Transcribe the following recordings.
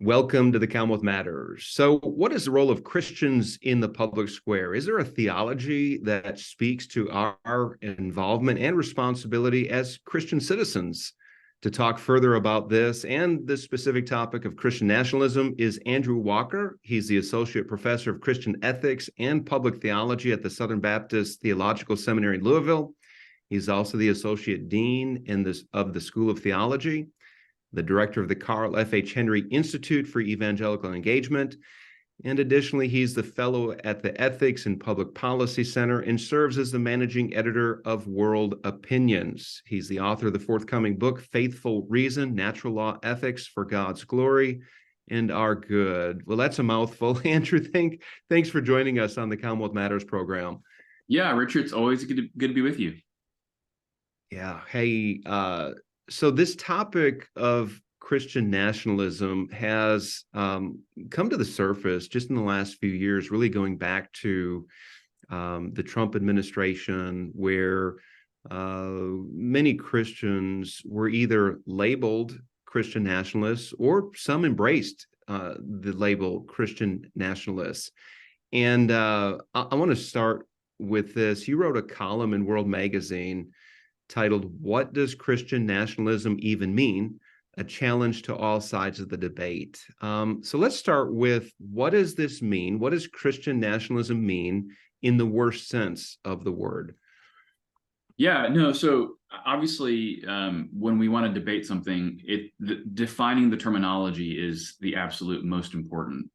Welcome to the Commonwealth Matters. So, what is the role of Christians in the public square? Is there a theology that speaks to our involvement and responsibility as Christian citizens? To talk further about this and the specific topic of Christian nationalism is Andrew Walker. He's the Associate Professor of Christian Ethics and Public Theology at the Southern Baptist Theological Seminary in Louisville. He's also the Associate Dean of the School of Theology, the director of the Carl F. H. Henry Institute for Evangelical Engagement, and additionally, he's the fellow at the Ethics and Public Policy Center and serves as the managing editor of World Opinions. He's the author of the forthcoming book, Faithful Reason, Natural Law Ethics for God's Glory and Our Good. Well, that's a mouthful. Andrew, thanks for joining us on the Commonwealth Matters program. Yeah, Richard, it's always good to be with you. Yeah. Hey, so this topic of Christian nationalism has come to the surface just in the last few years, really going back to the Trump administration, where many Christians were either labeled Christian nationalists or some embraced the label Christian nationalists. And I want to start with this. You wrote a column in World Magazine titled, "What Does Christian Nationalism Even Mean? A Challenge to All Sides of the Debate." So let's start with, what does this mean? What does Christian nationalism mean in the worst sense of the word? Yeah, no, so obviously, when we want to debate something, defining the terminology is the absolute most important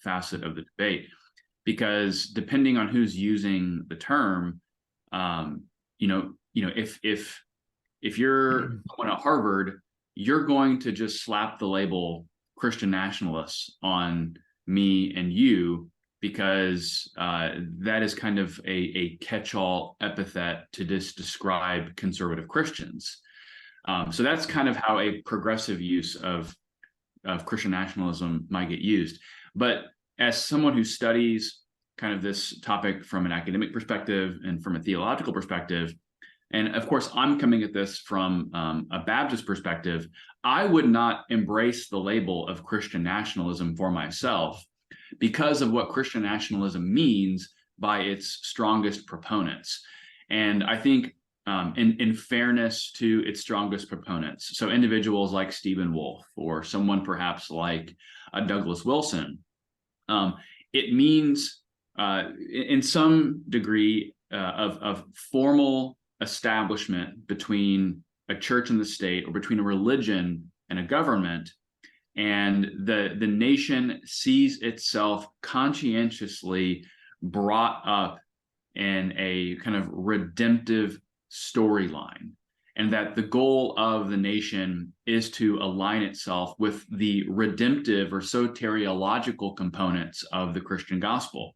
facet of the debate, because depending on who's using the term, if you're someone at Harvard, you're going to just slap the label Christian nationalists on me and you, because that is kind of a catch-all epithet to just describe conservative Christians. So that's kind of how a progressive use of Christian nationalism might get used. But as someone who studies kind of this topic from an academic perspective and from a theological perspective, and of course, I'm coming at this from a Baptist perspective, I would not embrace the label of Christian nationalism for myself because of what Christian nationalism means by its strongest proponents. And I think in fairness to its strongest proponents, so individuals like Stephen Wolfe or someone perhaps like Douglas Wilson, it means in some degree of formal establishment between a church and the state, or between a religion and a government, and the nation sees itself conscientiously brought up in a kind of redemptive storyline, and that the goal of the nation is to align itself with the redemptive or soteriological components of the Christian gospel.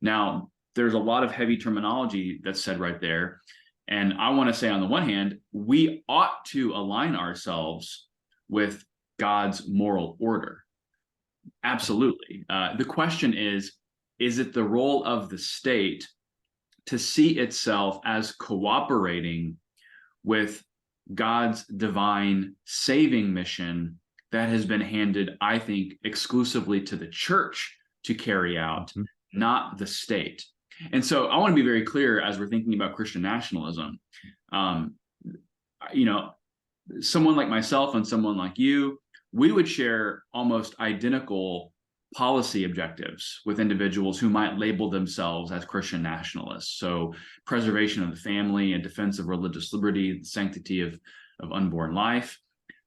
Now, there's a lot of heavy terminology that's said right there. And I want to say, on the one hand, we ought to align ourselves with God's moral order. Absolutely. The question is it the role of the state to see itself as cooperating with God's divine saving mission that has been handed, I think, exclusively to the church to carry out, not the state? And so I want to be very clear as we're thinking about Christian nationalism. Someone like myself and someone like you, we would share almost identical policy objectives with individuals who might label themselves as Christian nationalists. So preservation of the family and defense of religious liberty, the sanctity of unborn life.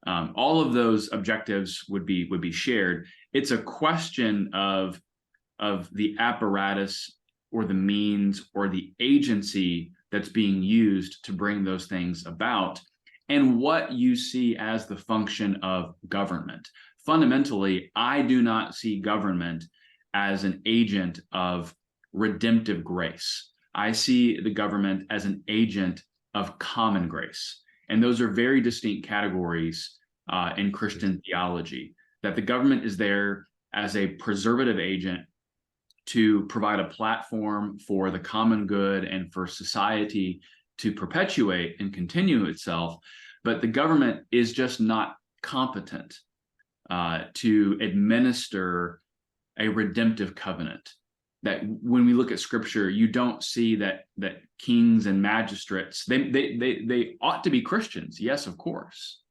All of those objectives would be shared. It's a question of the apparatus or the means or the agency that's being used to bring those things about, and what you see as the function of government. Fundamentally, I do not see government as an agent of redemptive grace. I see the government as an agent of common grace. And those are very distinct categories in Christian theology, that the government is there as a preservative agent to provide a platform for the common good and for society to perpetuate and continue itself. But the government is just not competent to administer a redemptive covenant. That when we look at Scripture, you don't see that kings and magistrates, they ought to be Christians, yes, of course,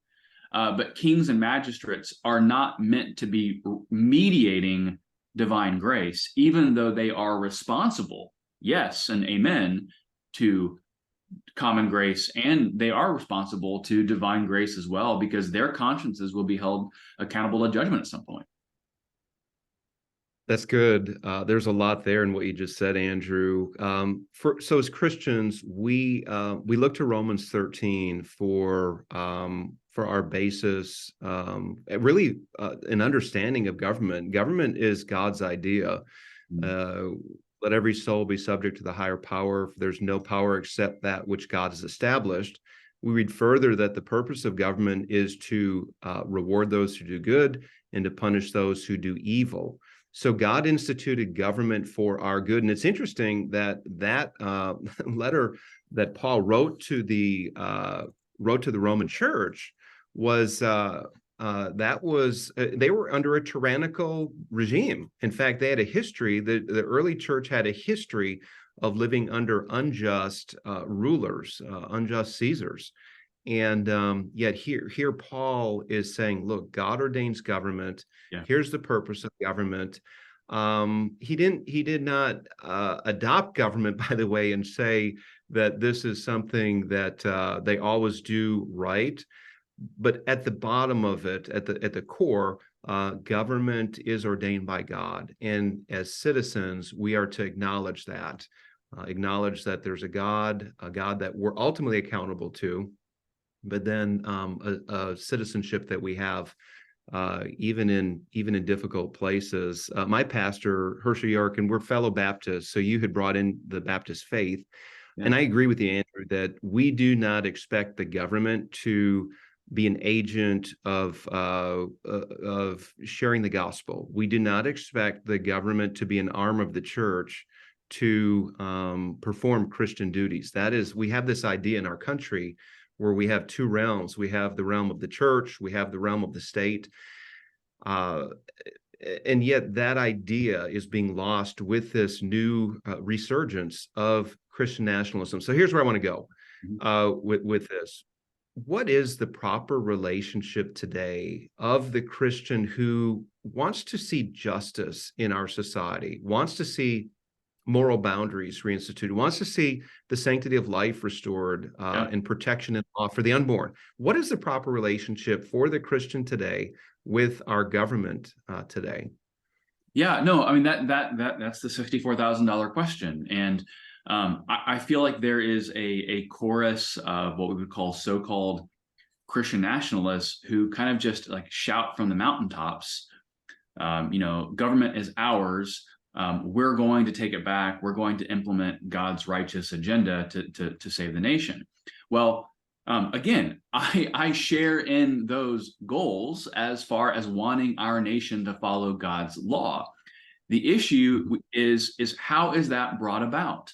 but kings and magistrates are not meant to be mediating divine grace, even though they are responsible, yes, and amen, to common grace, and they are responsible to divine grace as well, because their consciences will be held accountable to judgment at some point. That's good. There's a lot there in what you just said, Andrew. So as Christians, we look to Romans 13 for our basis, really an understanding of government. Government is God's idea. Let every soul be subject to the higher power. For there's no power except that which God has established. We read further that the purpose of government is to reward those who do good and to punish those who do evil. So God instituted government for our good. And it's interesting that letter that Paul wrote to the Roman Church was they were under a tyrannical regime. In fact, they had a history. The early church had a history of living under unjust rulers, unjust Caesars. And yet here Paul is saying, look, God ordains government. Yeah. Here's the purpose of government. He did not adopt government, by the way, and say that this is something that they always do right. But at the bottom of it, at the core, government is ordained by God. And as citizens, we are to acknowledge that there's a God that we're ultimately accountable to. But then a citizenship that we have, even in difficult places. My pastor, Herschel York, and we're fellow Baptists, so you had brought in the Baptist faith. Yeah. And I agree with you, Andrew, that we do not expect the government to be an agent of sharing the gospel. We do not expect the government to be an arm of the church to perform Christian duties. That is, we have this idea in our country where we have two realms. We have the realm of the church, we have the realm of the state. And yet that idea is being lost with this new resurgence of Christian nationalism. So here's where I want to go with this. What is the proper relationship today of the Christian who wants to see justice in our society, wants to see moral boundaries reinstituted, wants to see the sanctity of life restored, and protection and law for the unborn? What is the proper relationship for the Christian today with our government today? Yeah, no, I mean that's the $64,000 question, and I feel like there is a chorus of what we would call so-called Christian nationalists who kind of just like shout from the mountaintops, government is ours. We're going to take it back. We're going to implement God's righteous agenda to save the nation. Well, again, I share in those goals as far as wanting our nation to follow God's law. The issue is how is that brought about?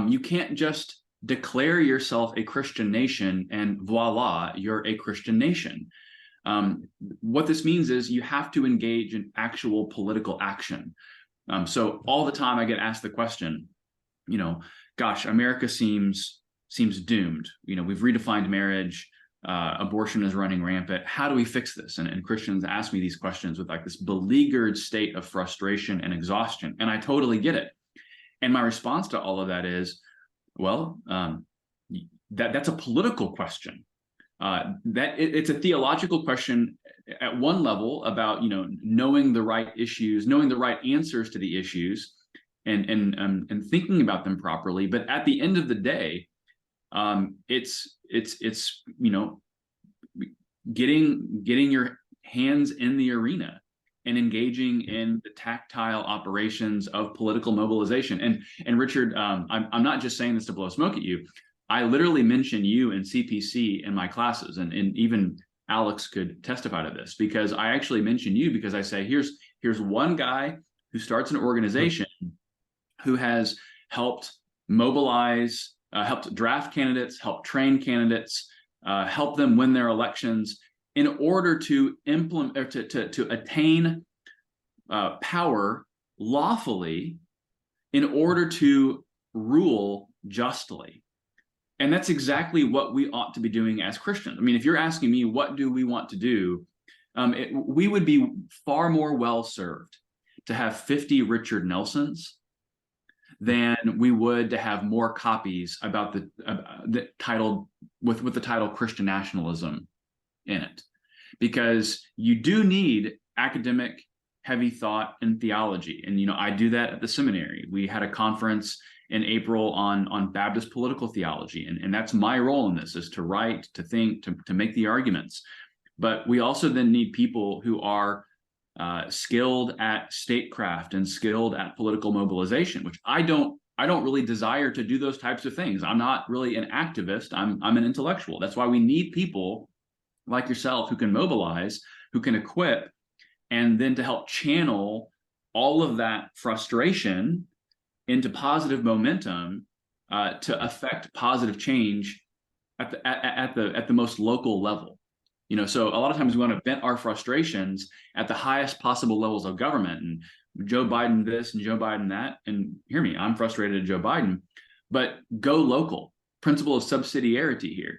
You can't just declare yourself a Christian nation and voila, you're a Christian nation. What this means is you have to engage in actual political action. So all the time I get asked the question, gosh, America seems doomed. We've redefined marriage. Abortion is running rampant. How do we fix this? And Christians ask me these questions with like this beleaguered state of frustration and exhaustion. And I totally get it. And my response to all of that is, well, that's a political question. It's a theological question at one level about knowing the right issues, knowing the right answers to the issues, and thinking about them properly. But at the end of the day, it's getting your hands in the arena and engaging in the tactile operations of political mobilization. And Richard, I'm not just saying this to blow smoke at you. I literally mention you in CPC in my classes, and even Alex could testify to this, because I actually mention you because I say, here's one guy who starts an organization who has helped mobilize, helped draft candidates, helped train candidates, help them win their elections. in order to implement or to attain power lawfully, in order to rule justly. And that's exactly what we ought to be doing as Christians. I mean, if you're asking me, what do we want to do? We would be far more well served to have 50 Richard Nelsons than we would to have more copies about the title with the title Christian nationalism in it, because you do need academic heavy thought and theology. And I do that at the seminary. We had a conference in April on Baptist political theology, and that's my role in this, is to write, to think, to make the arguments. But we also then need people who are skilled at statecraft and skilled at political mobilization, which I don't really desire to do those types of things. I'm not really an activist. I'm an intellectual. That's why we need people like yourself who can mobilize, who can equip, and then to help channel all of that frustration into positive momentum to affect positive change at the most local level. So a lot of times we want to vent our frustrations at the highest possible levels of government, and Joe Biden this and Joe Biden that. And hear me, I'm frustrated at Joe Biden, but go local. Principle of subsidiarity here.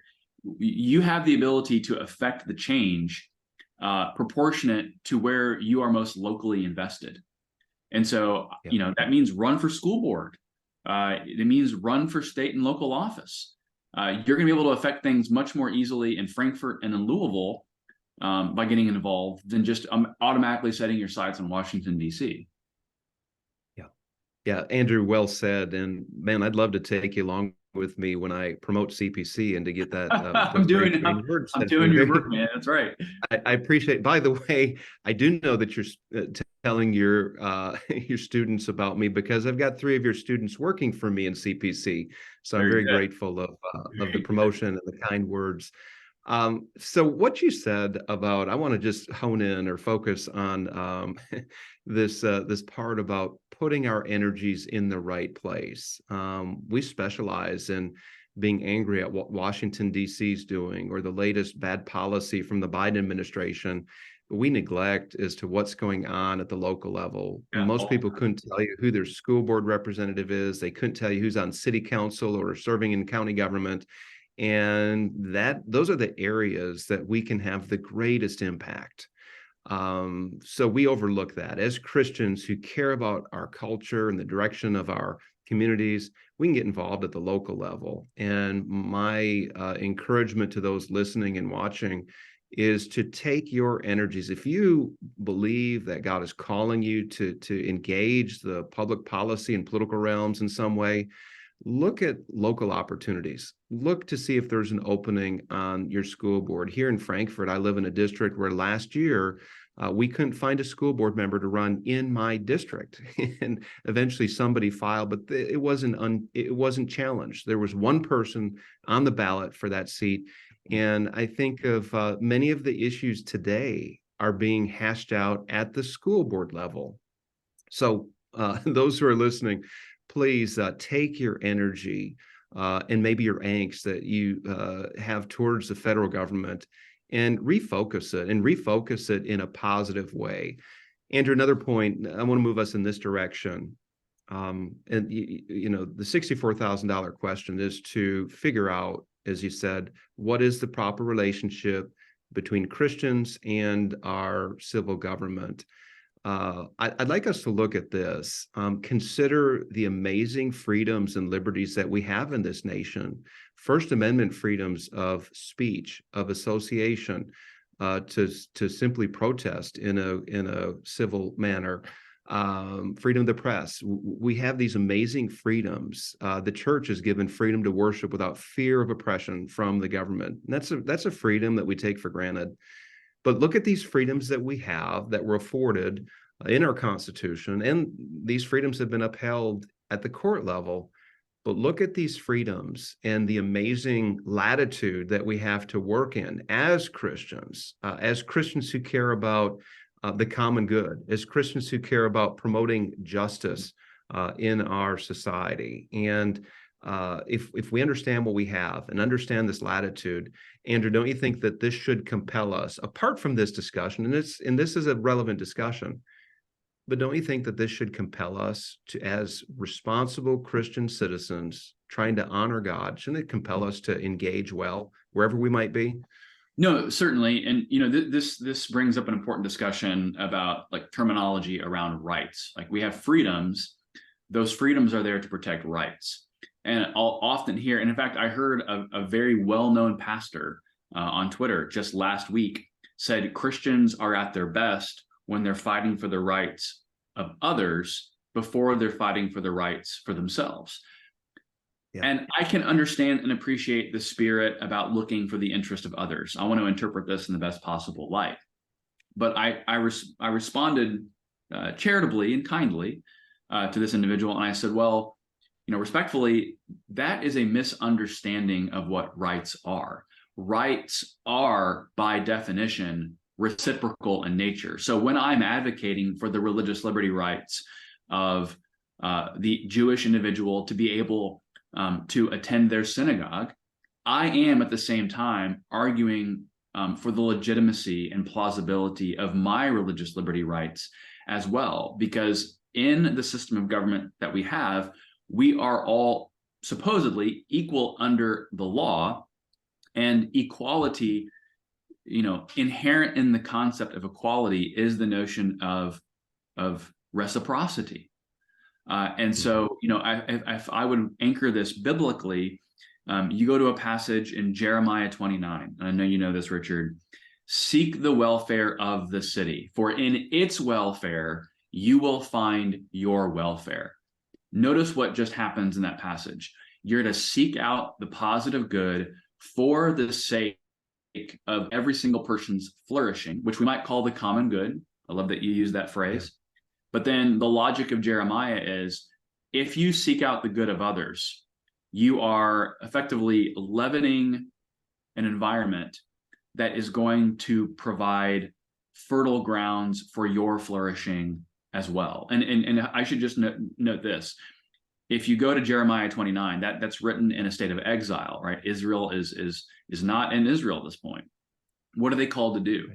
You have the ability to affect the change proportionate to where you are most locally invested. And so, that means run for school board. It means run for state and local office. You're going to be able to affect things much more easily in Frankfurt and in Louisville by getting involved than just automatically setting your sights on Washington, D.C. Yeah, Andrew, well said. And man, I'd love to take you along with me when I promote CPC and to get that. I'm doing your work, man. That's right. I appreciate. By the way, I do know that you're telling your students about me, because I've got 3 of your students working for me in CPC. So I'm very grateful of the promotion and the kind words. So what you said about, I want to just hone in or focus on this part about putting our energies in the right place. We specialize in being angry at what Washington, D.C. is doing, or the latest bad policy from the Biden administration. We neglect as to what's going on at the local level. Yeah. Most people couldn't tell you who their school board representative is. They couldn't tell you who's on city council or serving in county government. And those are the areas that we can have the greatest impact. So we overlook that. As Christians who care about our culture and the direction of our communities, we can get involved at the local level. And my encouragement to those listening and watching is to take your energies. If you believe that God is calling you to engage the public policy and political realms in some way, look at local opportunities. Look to see if there's an opening on your school board. Here in Frankfurt, I live in a district where last year we couldn't find a school board member to run in my district, and eventually somebody filed, but it wasn't challenged. There was one person on the ballot for that seat, and I think of many of the issues today are being hashed out at the school board level. So those who are listening, please take your energy and maybe your angst that you have towards the federal government and refocus it in a positive way. Andrew, another point, I want to move us in this direction. And the $64,000 question is to figure out, as you said, what is the proper relationship between Christians and our civil government. I'd like us to look at this. Consider the amazing freedoms and liberties that we have in this nation. First Amendment freedoms of speech, of association, to simply protest in a civil manner. Freedom of the press. We have these amazing freedoms. The church is given freedom to worship without fear of oppression from the government. And that's a freedom that we take for granted. But look at these freedoms that we have that were afforded in our Constitution, and these freedoms have been upheld at the court level. But look at these freedoms and the amazing latitude that we have to work in as Christians who care about the common good, as Christians who care about promoting justice in our society. And if we understand what we have and understand this latitude, Andrew, don't you think that this should compel us, apart from this discussion, and this is a relevant discussion, but don't you think that this should compel us to, as responsible Christian citizens trying to honor God, shouldn't it compel us to engage well wherever we might be? No, certainly. And this brings up an important discussion about like terminology around rights. Like we have freedoms, those freedoms are there to protect rights. And I'll often hear, and in fact, I heard a very well-known pastor on Twitter just last week said Christians are at their best when they're fighting for the rights of others before they're fighting for the rights for themselves. Yeah. And I can understand and appreciate the spirit about looking for the interest of others. I want to interpret this in the best possible light. But I responded charitably and kindly to this individual, and I said, well, respectfully, that is a misunderstanding of what rights are. Rights are, by definition, reciprocal in nature. So when I'm advocating for the religious liberty rights of the Jewish individual to be able to attend their synagogue, I am at the same time arguing for the legitimacy and plausibility of my religious liberty rights as well, because in the system of government that we have, we are all supposedly equal under the law, and equality, inherent in the concept of equality is the notion of reciprocity. And so, if I would anchor this biblically, you go to a passage in Jeremiah 29, and I know you know this, Richard. Seek the welfare of the city, for in its welfare you will find your welfare. Notice what just happens in that passage. You're to seek out the positive good for the sake of every single person's flourishing, which we might call the common good. I love that you use that phrase. Yeah. But then the logic of Jeremiah is, if you seek out the good of others, you are effectively leavening an environment that is going to provide fertile grounds for your flourishing as well. And I should just note this. If you go to Jeremiah 29, that's written in a state of exile, right? Israel is not in Israel at this point. What are they called to do?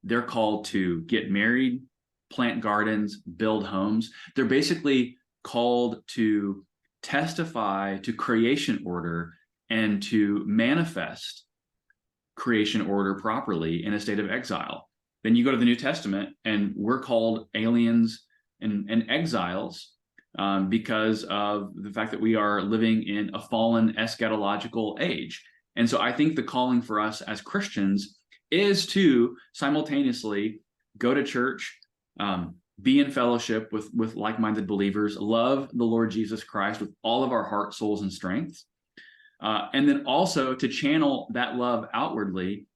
They're called to get married, plant gardens, build homes. They're basically called to testify to creation order and to manifest creation order properly in a state of exile. Then you go to the New Testament, and we're called aliens and exiles because of the fact that we are living in a fallen eschatological age. And so I think the calling for us as Christians is to simultaneously go to church, be in fellowship with like-minded believers, love the Lord Jesus Christ with all of our heart, souls, and strengths, and then also to channel that love outwardly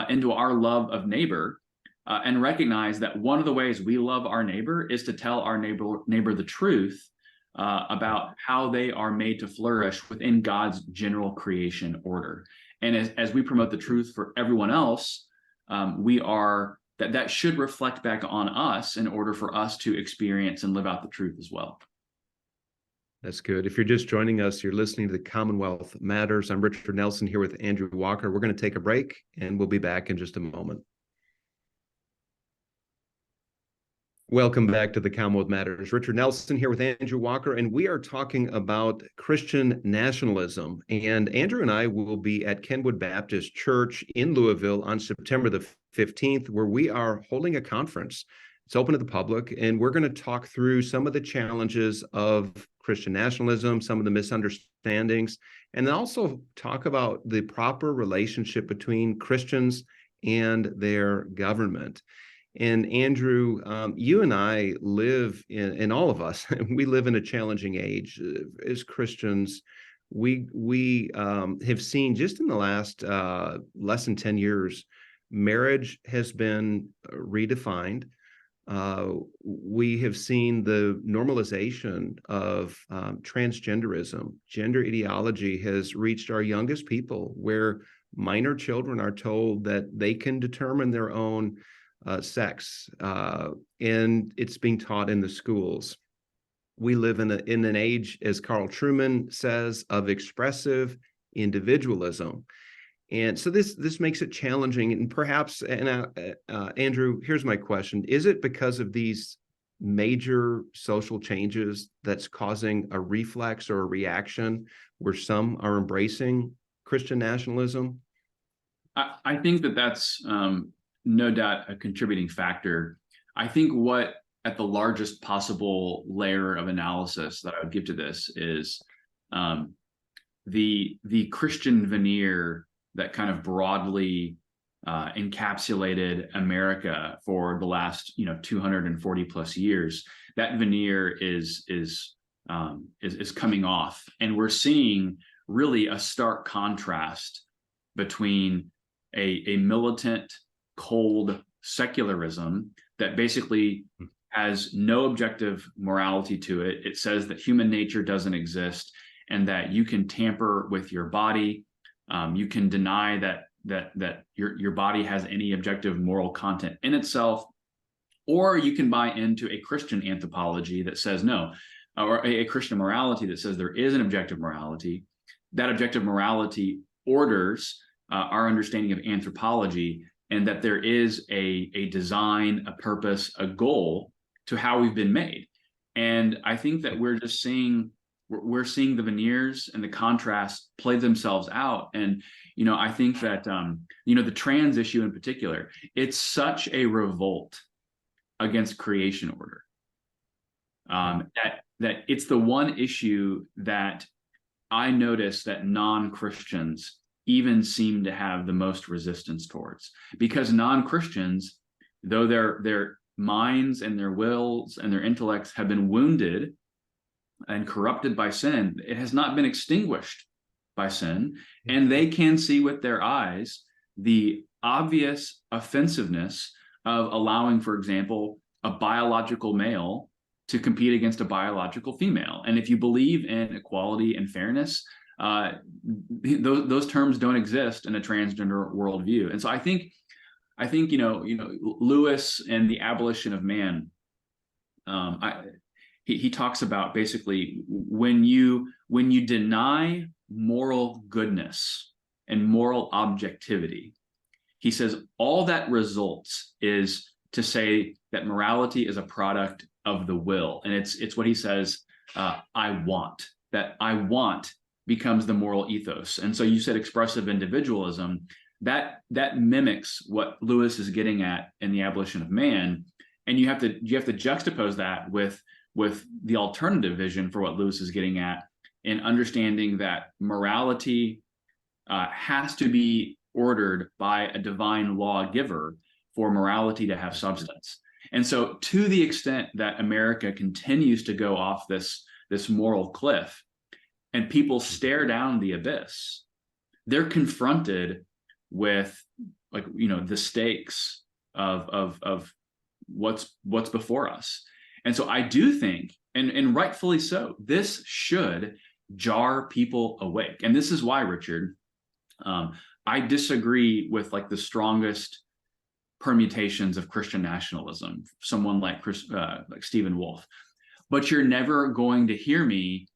into our love of neighbor, and recognize that one of the ways we love our neighbor is to tell our neighbor the truth about how they are made to flourish within God's general creation order. And as we promote the truth for everyone else, that should reflect back on us in order for us to experience and live out the truth as well. That's good. If you're just joining us, you're listening to the Commonwealth Matters. I'm Richard Nelson here with Andrew Walker. We're going to take a break, and we'll be back in just a moment. Welcome back to the Commonwealth Matters. Richard Nelson here with Andrew Walker, and we are talking about Christian nationalism. And Andrew and I will be at Kenwood Baptist Church in Louisville on September the 15th, where we are holding a conference. It's open to the public, and we're going to talk through some of the challenges of Christian nationalism, some of the misunderstandings, and then also talk about the proper relationship between Christians and their government. And Andrew, you and I live in all of us, we live in a challenging age. As Christians, we have seen just in the last less than 10 years, marriage has been redefined. We have seen the normalization of transgenderism. Gender ideology has reached our youngest people, where minor children are told that they can determine their own sex, and it's being taught in the schools. we live in an age, as Carl Truman says, of expressive individualism. And so this makes it challenging. And perhaps, Andrew, here's my question. Is it because of these major social changes that's causing a reflex or a reaction where some are embracing Christian nationalism? I think that that's no doubt a contributing factor. I think what at the largest possible layer of analysis that I would give to this is the Christian veneer that kind of broadly encapsulated America for the last 240 plus years. That veneer is coming off, and we're seeing really a stark contrast between a militant, cold secularism that basically has no objective morality to it. It says that human nature doesn't exist and that you can tamper with your body. You can deny that your body has any objective moral content in itself, or you can buy into a Christian anthropology that says no, or a Christian morality that says there is an objective morality. That objective morality orders our understanding of anthropology, and that there is a design, a purpose, a goal to how we've been made. And I think that we're seeing the veneers and the contrast play themselves out. And I think that the trans issue in particular, it's such a revolt against creation order that it's the one issue that I notice that non-Christians even seem to have the most resistance towards, because non-Christians, though their minds and their wills and their intellects have been wounded and corrupted by sin, it has not been extinguished by sin, and they can see with their eyes the obvious offensiveness of allowing, for example, a biological male to compete against a biological female. And if you believe in equality and fairness, those terms don't exist in a transgender worldview. And so I think Lewis and the Abolition of Man, he talks about basically when you deny moral goodness and moral objectivity, he says all that results is to say that morality is a product of the will. And it's what he says, I want becomes the moral ethos. And so you said expressive individualism, that mimics what Lewis is getting at in the Abolition of Man. And you have to juxtapose that with the alternative vision for what Lewis is getting at, in understanding that morality has to be ordered by a divine lawgiver for morality to have substance. And so to the extent that America continues to go off this moral cliff and people stare down the abyss, they're confronted with the stakes of what's before us. And so I do think, and rightfully so, this should jar people awake. And this is why, Richard, I disagree with the strongest permutations of Christian nationalism, someone like Stephen Wolfe. But you're never going to hear me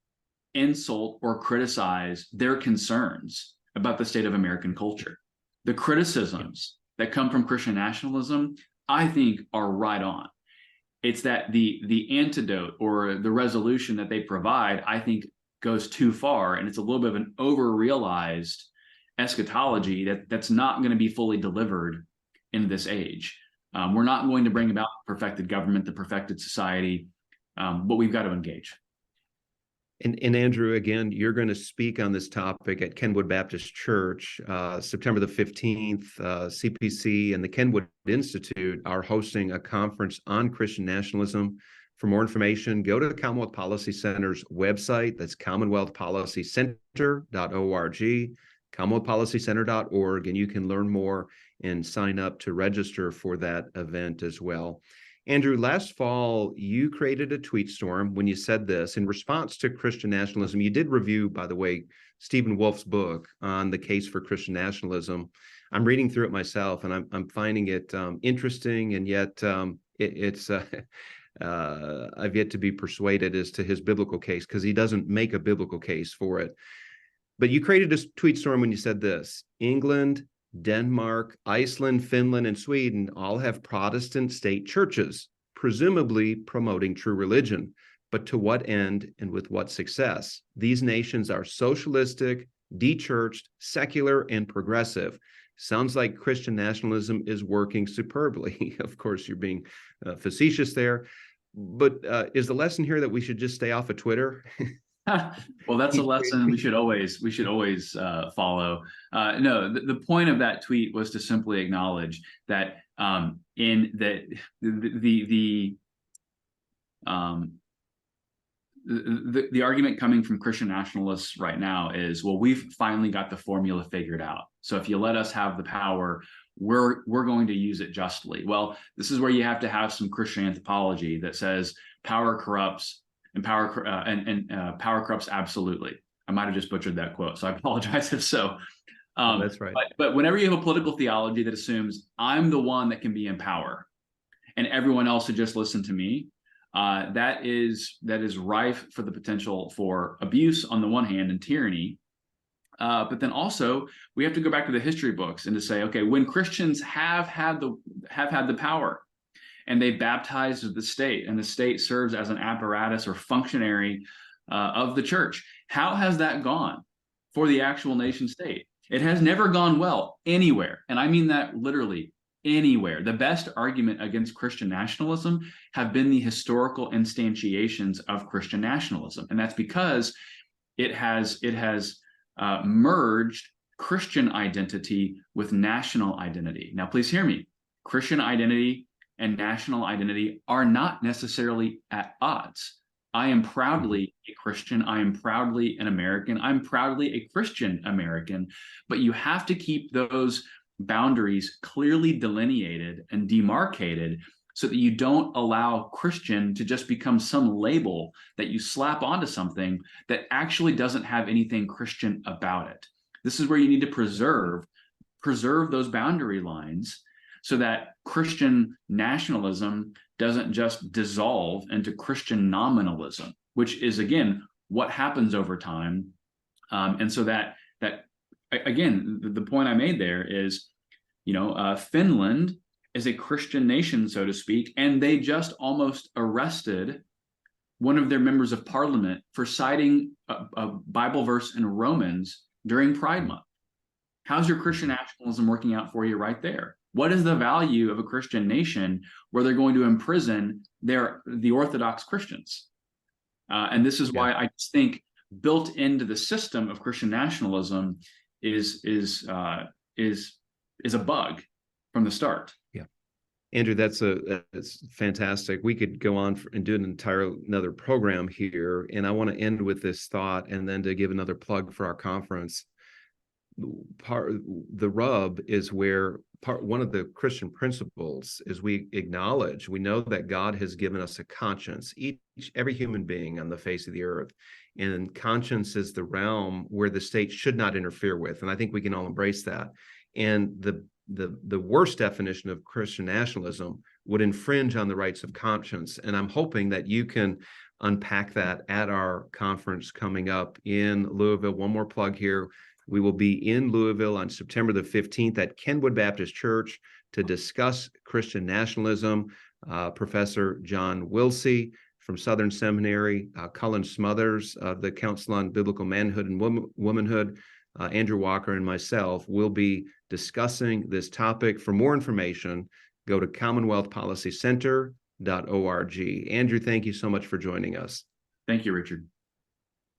insult or criticize their concerns about the state of American culture. The criticisms that come from Christian nationalism, I think, are right on. It's that the antidote or the resolution that they provide, I think, goes too far, and it's a little bit of an over-realized eschatology that's not going to be fully delivered in this age. We're not going to bring about perfected government, the perfected society, but we've got to engage. And Andrew, again, you're going to speak on this topic at Kenwood Baptist Church, September the 15th. CPC and the Kenwood Institute are hosting a conference on Christian nationalism. For more information, go to the Commonwealth Policy Center's website. That's commonwealthpolicycenter.org, commonwealthpolicycenter.org, and you can learn more and sign up to register for that event as well. Andrew, last fall, you created a tweet storm when you said this. In response to Christian nationalism, you did review, by the way, Stephen Wolfe's book on the case for Christian nationalism. I'm reading through it myself, and I'm finding it interesting, and yet it's I've yet to be persuaded as to his biblical case, because he doesn't make a biblical case for it. But you created a tweet storm when you said this: England, Denmark, Iceland, Finland, and Sweden all have Protestant state churches, presumably promoting true religion. But to what end and with what success? These nations are socialistic, de-churched, secular, and progressive. Sounds like Christian nationalism is working superbly. Of course, you're being facetious there. But is the lesson here that we should just stay off of Twitter? Well, that's a lesson we should always follow. No, the point of that tweet was to simply acknowledge that in the argument coming from Christian nationalists right now is, well, we've finally got the formula figured out. So if you let us have the power, we're going to use it justly. Well, this is where you have to have some Christian anthropology that says power corrupts, and power corrupts absolutely. I might have just butchered that quote, so I apologize if so. That's right. But whenever you have a political theology that assumes I'm the one that can be in power, and everyone else should just listen to me, that is rife for the potential for abuse on the one hand and tyranny. But then also we have to go back to the history books and to say, okay, when Christians have had the power, and they baptized the state, and the state serves as an apparatus or functionary of the church, how has that gone for the actual nation state? It has never gone well anywhere, and I mean that literally anywhere. The best argument against Christian nationalism have been the historical instantiations of Christian nationalism, and that's because it has merged Christian identity with national identity. Now, please hear me. Christian identity and national identity are not necessarily at odds. I am proudly a Christian. I am proudly an American. I'm proudly a Christian American. But you have to keep those boundaries clearly delineated and demarcated so that you don't allow Christian to just become some label that you slap onto something that actually doesn't have anything Christian about it. This is where you need to preserve those boundary lines so that Christian nationalism doesn't just dissolve into Christian nominalism, which is, again, what happens over time. And so that again, the point I made there is, Finland is a Christian nation, so to speak, and they just almost arrested one of their members of parliament for citing a Bible verse in Romans during Pride Month. How's your Christian nationalism working out for you right there? What is the value of a Christian nation where they're going to imprison the Orthodox Christians? And this is why I think built into the system of Christian nationalism is a bug from the start. Yeah, Andrew, that's fantastic. We could go on and do another program here, and I want to end with this thought, and then to give another plug for our conference. The rub is where one of the Christian principles is we know that God has given us a conscience, every human being on the face of the earth, and conscience is the realm where the state should not interfere with, and I think we can all embrace that. And the worst definition of Christian nationalism would infringe on the rights of conscience, and I'm hoping that you can unpack that at our conference coming up in Louisville. One more plug here. We will be in Louisville on September the 15th at Kenwood Baptist Church to discuss Christian nationalism. Professor John Wilsey from Southern Seminary, Cullen Smothers of the Council on Biblical Manhood and Womanhood, Andrew Walker, and myself will be discussing this topic. For more information, go to commonwealthpolicycenter.org. Andrew, thank you so much for joining us. Thank you, Richard.